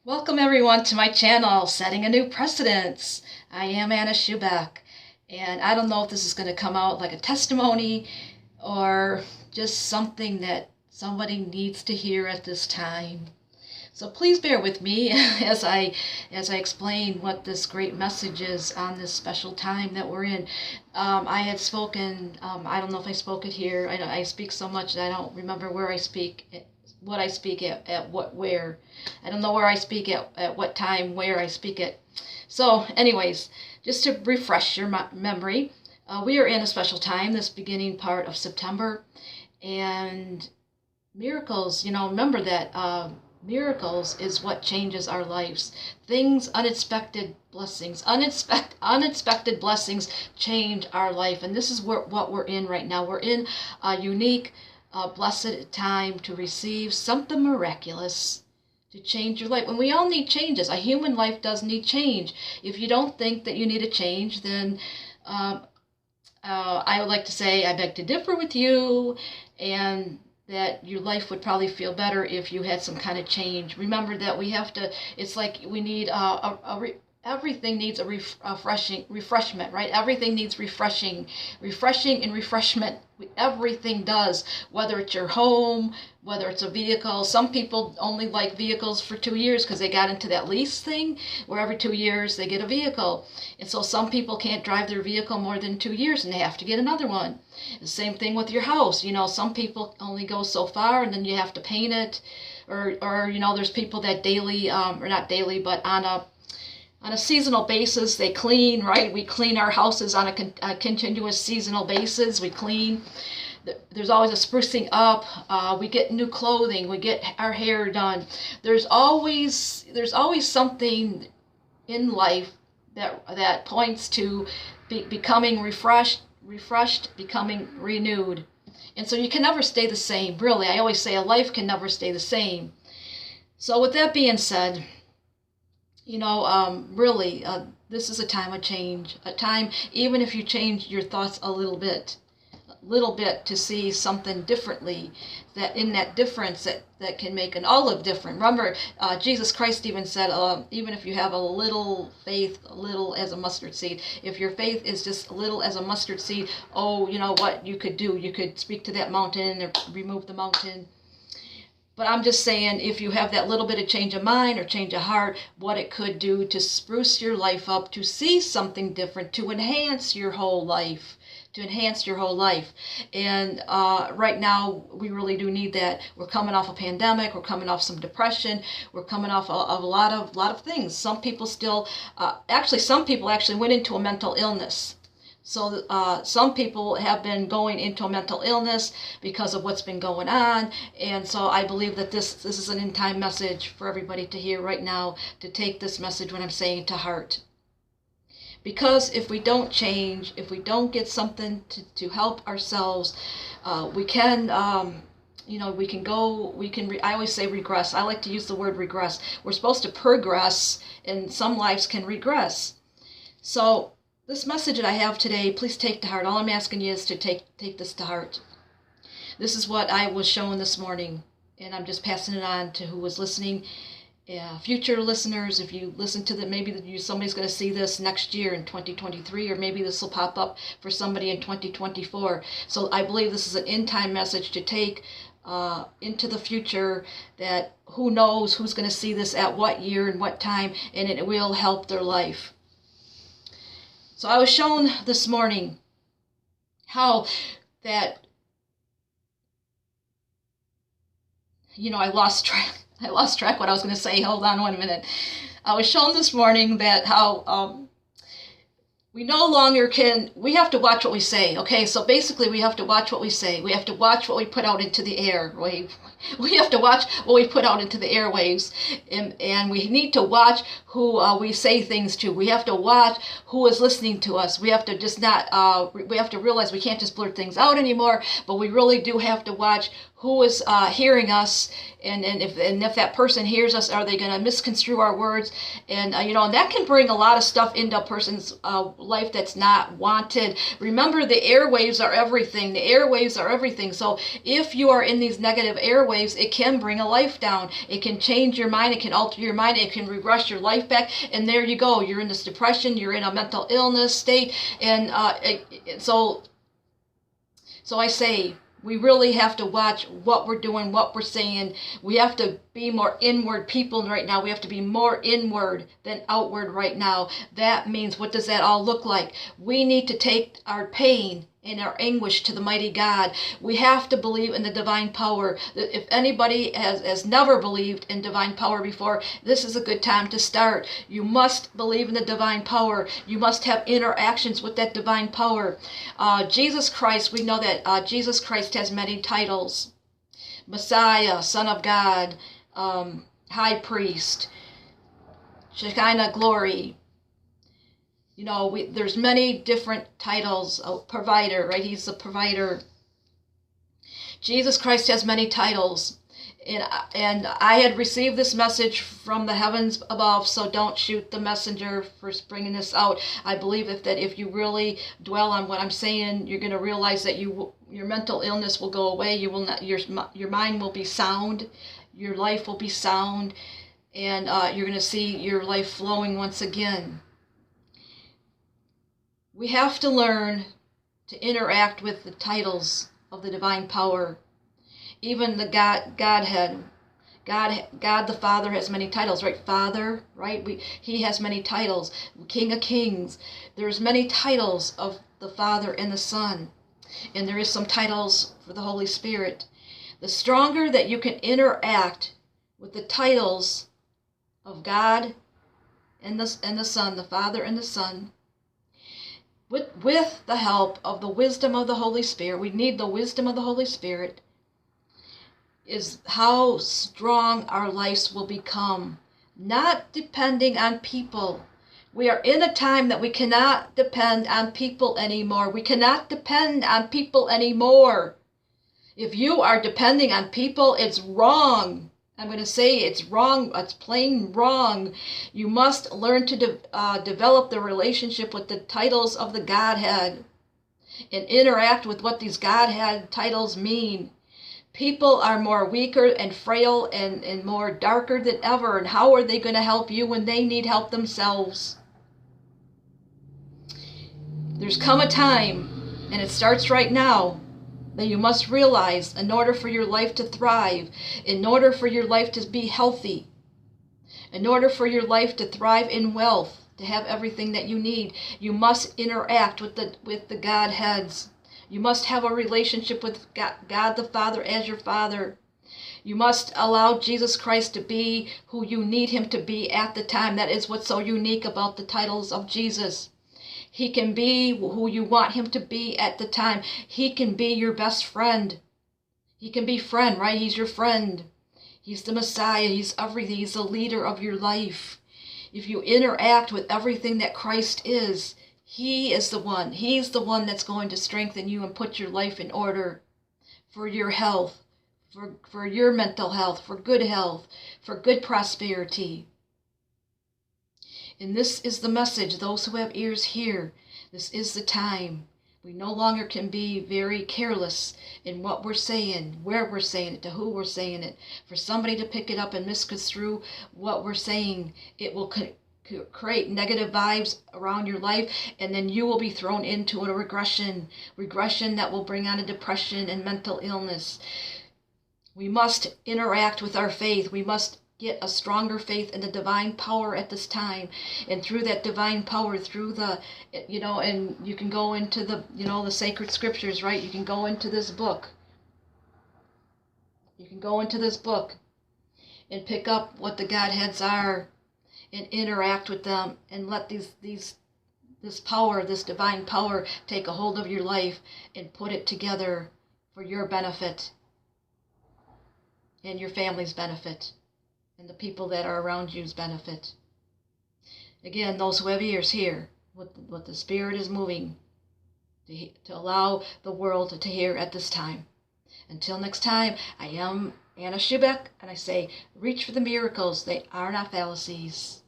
Welcome everyone to my channel, Setting a New Precedence. I am Anna Schubeck, and I don't know if this is going to come out like a testimony or just something that somebody needs to hear at this time. So please bear with me as I explain what this great message is on this special time that we're in. I had spoken, I don't know if I spoke it here. I speak so much that I don't remember where I speak, what I speak at what, where. I don't know where I speak at what time, where I speak it. So anyways, just to refresh your memory, we are in a special time, this beginning part of September, and miracles, remember that miracles is what changes our lives. Things, unexpected blessings, unexpected blessings change our life. And this is what we're in right now. We're in a unique, blessed time to receive something miraculous to change your life. And we all need changes. A human life does need change. If you don't think that you need a change, then I would like to say I beg to differ with you, and that your life would probably feel better if you had some kind of change. Remember that we have to, it's like we need everything needs a refreshment, right? Everything needs refreshing and refreshment. Everything does, whether it's your home, whether it's a vehicle. Some people only like vehicles for 2 years because they got into that lease thing where every 2 years they get a vehicle. And so some people can't drive their vehicle more than 2 years and they have to get another one. The same thing with your house. Some people only go so far and then you have to paint it. Or there's people that daily, or not daily, but on a seasonal basis, they clean, right? We clean our houses on a continuous seasonal basis. We clean. There's always a sprucing up. We get new clothing. We get our hair done. There's always something in life that points to becoming refreshed, becoming renewed. And so you can never stay the same. Really, I always say a life can never stay the same. So with that being said, really, this is a time of change. A time, even if you change your thoughts a little bit to see something differently, that in that difference that can make an olive different. Remember, Jesus Christ even said, even if you have a little faith, little as a mustard seed, if your faith is just little as a mustard seed, oh, you know what you could do? You could speak to that mountain or remove the mountain. But I'm just saying, if you have that little bit of change of mind or change of heart, what it could do to spruce your life up, to see something different, to enhance your whole life. And right now, we really do need that. We're coming off a pandemic. We're coming off some depression. We're coming off a lot of things. Some people still, some people actually went into a mental illness. So some people have been going into a mental illness because of what's been going on. And so I believe that this is an end time message for everybody to hear right now, to take this message, when I'm saying, to heart. Because if we don't change, if we don't get something to help ourselves, we can, I always say regress. I like to use the word regress. We're supposed to progress, and some lives can regress. So this message that I have today, please take to heart. All I'm asking you is to take this to heart. This is what I was shown this morning, and I'm just passing it on to who was listening. Future listeners, if you listen to maybe somebody's going to see this next year in 2023, or maybe this will pop up for somebody in 2024. So I believe this is an end time message to take into the future, that who knows who's going to see this at what year and what time, and it will help their life. So I was shown this morning how that, I lost track what I was going to say. Hold on 1 minute. I was shown this morning that how we no longer we have to watch what we say. Okay, so basically we have to watch what we say. We have to watch what we put out into the air. We have to watch what we put out into the airwaves. And we need to watch who we say things to. We have to watch who is listening to us. We have to just not, we have to realize we can't just blurt things out anymore, but we really do have to watch who is hearing us, and if that person hears us, are they going to misconstrue our words? And and that can bring a lot of stuff into a person's life that's not wanted. Remember, the airwaves are everything. The airwaves are everything. So if you are in these negative airwaves, it can bring a life down. It can change your mind. It can alter your mind. It can regress your life back. And there you go. You're in this depression. You're in a mental illness state. And so I say, we really have to watch what we're doing, what we're saying. We have to be more inward people right now. We have to be more inward than outward right now. That means, what does that all look like? We need to take our pain and our anguish to the mighty God. We have to believe in the divine power. If anybody has never believed in divine power before, this is a good time to start. You must believe in the divine power. You must have interactions with that divine power. Jesus Christ, we know that Jesus Christ has many titles. Messiah, Son of God, High Priest, Shekinah Glory. There's many different titles. Provider, right? He's the provider. Jesus Christ has many titles. And I had received this message from the heavens above, so don't shoot the messenger for bringing this out. I believe if you really dwell on what I'm saying, you're going to realize that your mental illness will go away. You will not. Your mind will be sound. Your life will be sound, and you're going to see your life flowing once again. We have to learn to interact with the titles of the divine power. Even the Godhead. God the Father has many titles, right? Father, right? He has many titles. King of Kings. There's many titles of the Father and the Son. And there is some titles for the Holy Spirit. The stronger that you can interact with the titles of God and the Son, the Father and the Son, with the help of the wisdom of the Holy Spirit, we need the wisdom of the Holy Spirit, is how strong our lives will become, not depending on people. We are in a time that we cannot depend on people anymore. We cannot depend on people anymore. If you are depending on people, it's wrong. I'm going to say it's wrong. It's plain wrong. You must learn to develop the relationship with the titles of the Godhead and interact with what these Godhead titles mean. People are more weaker and frail and more darker than ever. And how are they going to help you when they need help themselves? There's come a time, and it starts right now, that you must realize, in order for your life to thrive, in order for your life to be healthy, in order for your life to thrive in wealth, to have everything that you need, you must interact with the Godheads. You must have a relationship with God the Father as your Father. You must allow Jesus Christ to be who you need him to be at the time. That is what's so unique about the titles of Jesus. He can be who you want him to be at the time. He can be your best friend. He can be friend, right? He's your friend. He's the Messiah. He's everything. He's the leader of your life. If you interact with everything that Christ is, he is the one. He's the one that's going to strengthen you and put your life in order for your health, for your mental health, for good prosperity. And this is the message. Those who have ears hear. This is the time. We no longer can be very careless in what we're saying, where we're saying it, to who we're saying it. For somebody to pick it up and misconstrue what we're saying, it will create negative vibes around your life, and then you will be thrown into a regression that will bring on a depression and mental illness. We must interact with our faith. We must get a stronger faith in the divine power at this time, and through that divine power, through the, and you can go into the, the sacred scriptures, right? You can go into this book. You can go into this book and pick up what the Godheads are and interact with them, and let this power, this divine power, take a hold of your life and put it together for your benefit and your family's benefit and the people that are around you's benefit. Again, those who have ears hear what the Spirit is moving to allow the world to hear at this time. Until next time, I am Anna Schubeck, and I say, reach for the miracles. They are not fallacies.